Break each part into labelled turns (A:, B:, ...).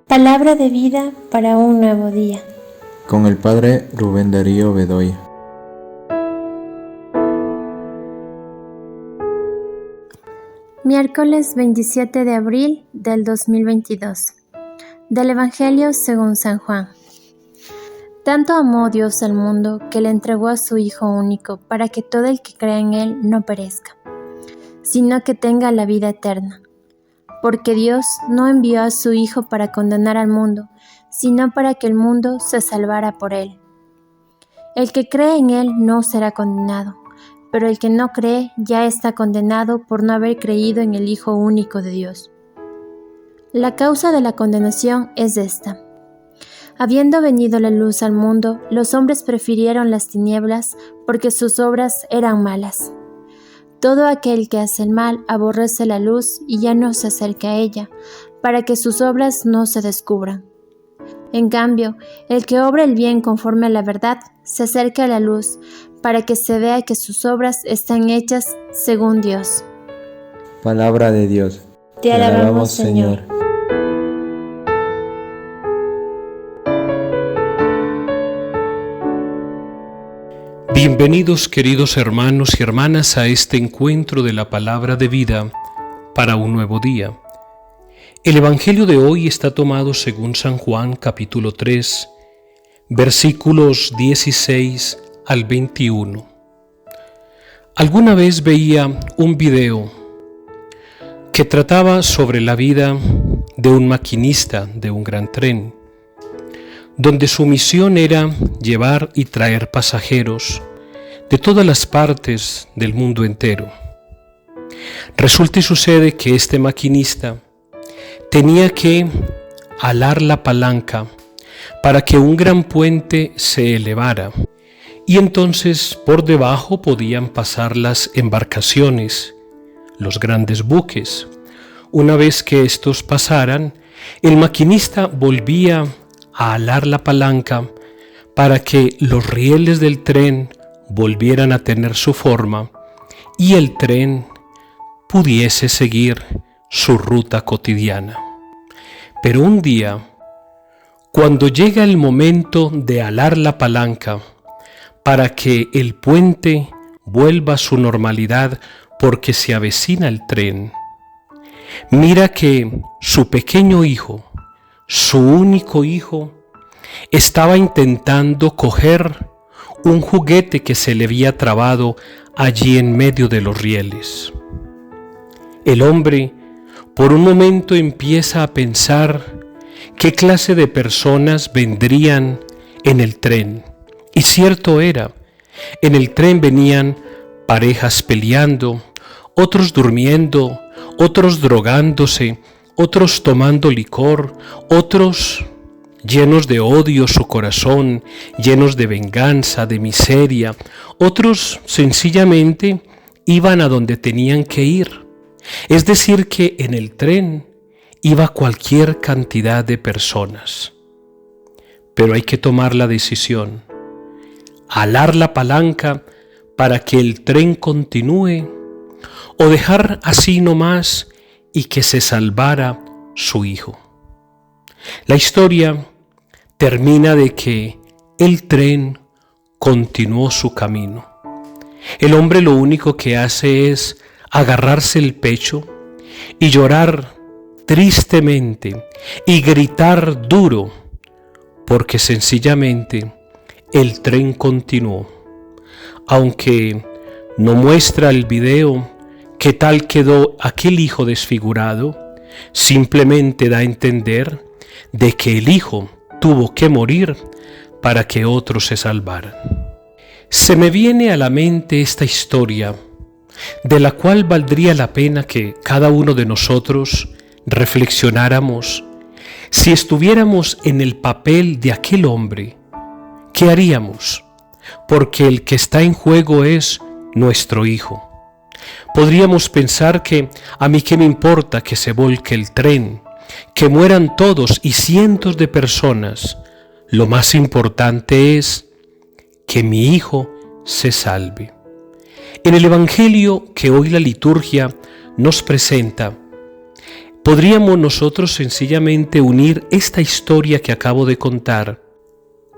A: Palabra de vida para un nuevo día.
B: Con el Padre Rubén Darío Bedoya.
A: Miércoles 27 de abril del 2022. Del Evangelio según San Juan. Tanto amó Dios al mundo que le entregó a su Hijo único para que todo el que crea en Él no perezca, sino que tenga la vida eterna. Porque Dios no envió a su Hijo para condenar al mundo, sino para que el mundo se salvara por Él. El que cree en Él no será condenado, pero el que no cree ya está condenado por no haber creído en el Hijo único de Dios. La causa de la condenación es esta. Habiendo venido la luz al mundo, los hombres prefirieron las tinieblas porque sus obras eran malas. Todo aquel que hace el mal aborrece la luz y ya no se acerca a ella, para que sus obras no se descubran. En cambio, el que obra el bien conforme a la verdad, se acerca a la luz, para que se vea que sus obras están hechas según Dios.
B: Palabra de Dios.
A: Te alabamos, Señor.
C: Bienvenidos, queridos hermanos y hermanas, a este encuentro de la palabra de vida para un nuevo día. El Evangelio de hoy está tomado según San Juan capítulo 3, versículos 16 al 21. Alguna vez veía un video que trataba sobre la vida de un maquinista de un gran tren, donde su misión era llevar y traer pasajeros de todas las partes del mundo entero. Resulta y sucede que este maquinista tenía que alar la palanca para que un gran puente se elevara, y entonces por debajo podían pasar las embarcaciones, los grandes buques. Una vez que estos pasaran, el maquinista volvía a alar la palanca para que los rieles del tren volvieran a tener su forma y el tren pudiese seguir su ruta cotidiana. Pero un día, cuando llega el momento de alar la palanca para que el puente vuelva a su normalidad porque se avecina el tren, mira que su pequeño hijo, su único hijo, estaba intentando coger un juguete que se le había trabado allí en medio de los rieles. El hombre por un momento empieza a pensar qué clase de personas vendrían en el tren. Y cierto era, en el tren venían parejas peleando, otros durmiendo, otros drogándose, otros tomando licor, otros llenos de odio su corazón, llenos de venganza, de miseria. Otros sencillamente iban a donde tenían que ir. Es decir, que en el tren iba cualquier cantidad de personas. Pero hay que tomar la decisión, alar la palanca para que el tren continúe, o dejar así nomás y que se salvara su hijo. La historia termina de que el tren continuó su camino. El hombre lo único que hace es agarrarse el pecho y llorar tristemente y gritar duro, porque sencillamente el tren continuó. Aunque no muestra el video qué tal quedó aquel hijo desfigurado, simplemente da a entender de que el hijo tuvo que morir para que otros se salvaran. Se me viene a la mente esta historia, de la cual valdría la pena que cada uno de nosotros reflexionáramos. Si estuviéramos en el papel de aquel hombre, ¿qué haríamos? Porque el que está en juego es nuestro hijo. Podríamos pensar que a mí qué me importa que se volque el tren, que mueran todos y cientos de personas. Lo más importante es que mi hijo se salve. En el Evangelio que hoy la liturgia nos presenta, podríamos nosotros sencillamente unir esta historia que acabo de contar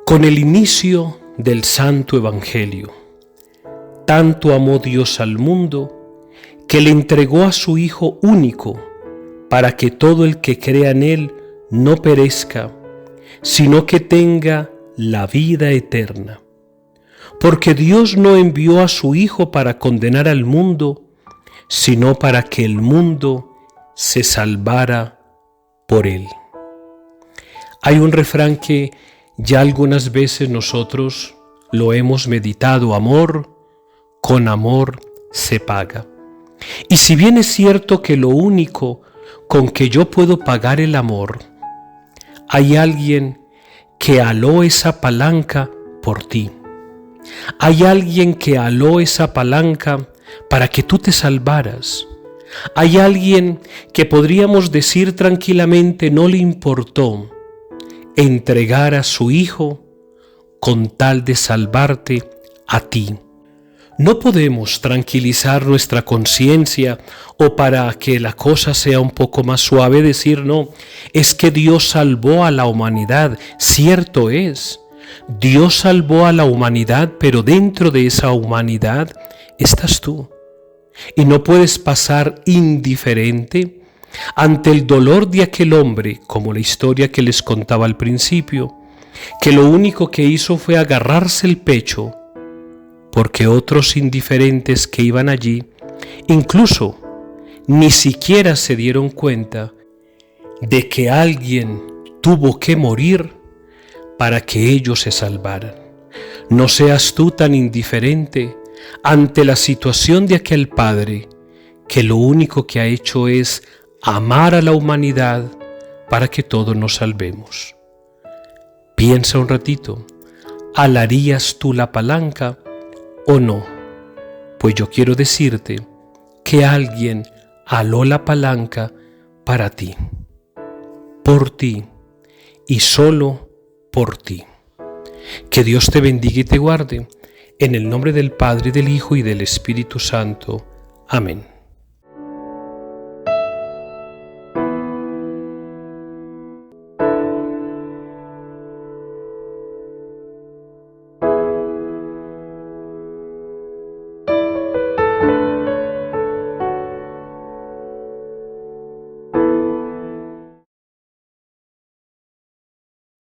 C: con el inicio del Santo Evangelio. Tanto amó Dios al mundo que le entregó a su Hijo único para que todo el que crea en Él no perezca, sino que tenga la vida eterna. Porque Dios no envió a su Hijo para condenar al mundo, sino para que el mundo se salvara por Él. Hay un refrán que ya algunas veces nosotros lo hemos meditado: amor con amor se paga. Y si bien es cierto que lo único con que yo puedo pagar el amor, hay alguien que aló esa palanca por ti. Hay alguien que aló esa palanca para que tú te salvaras. Hay alguien que podríamos decir tranquilamente no le importó entregar a su Hijo con tal de salvarte a ti. No podemos tranquilizar nuestra conciencia o, para que la cosa sea un poco más suave, decir no, es que Dios salvó a la humanidad. Cierto es, Dios salvó a la humanidad, pero dentro de esa humanidad estás tú. Y no puedes pasar indiferente ante el dolor de aquel hombre, como la historia que les contaba al principio, que lo único que hizo fue agarrarse el pecho, porque otros indiferentes que iban allí, incluso ni siquiera se dieron cuenta de que alguien tuvo que morir para que ellos se salvaran. No seas tú tan indiferente ante la situación de aquel Padre que lo único que ha hecho es amar a la humanidad para que todos nos salvemos. Piensa un ratito, ¿alarías tú la palanca o no? Pues yo quiero decirte que alguien aló la palanca para ti, por ti y solo por ti. Que Dios te bendiga y te guarde, en el nombre del Padre, del Hijo y del Espíritu Santo. Amén.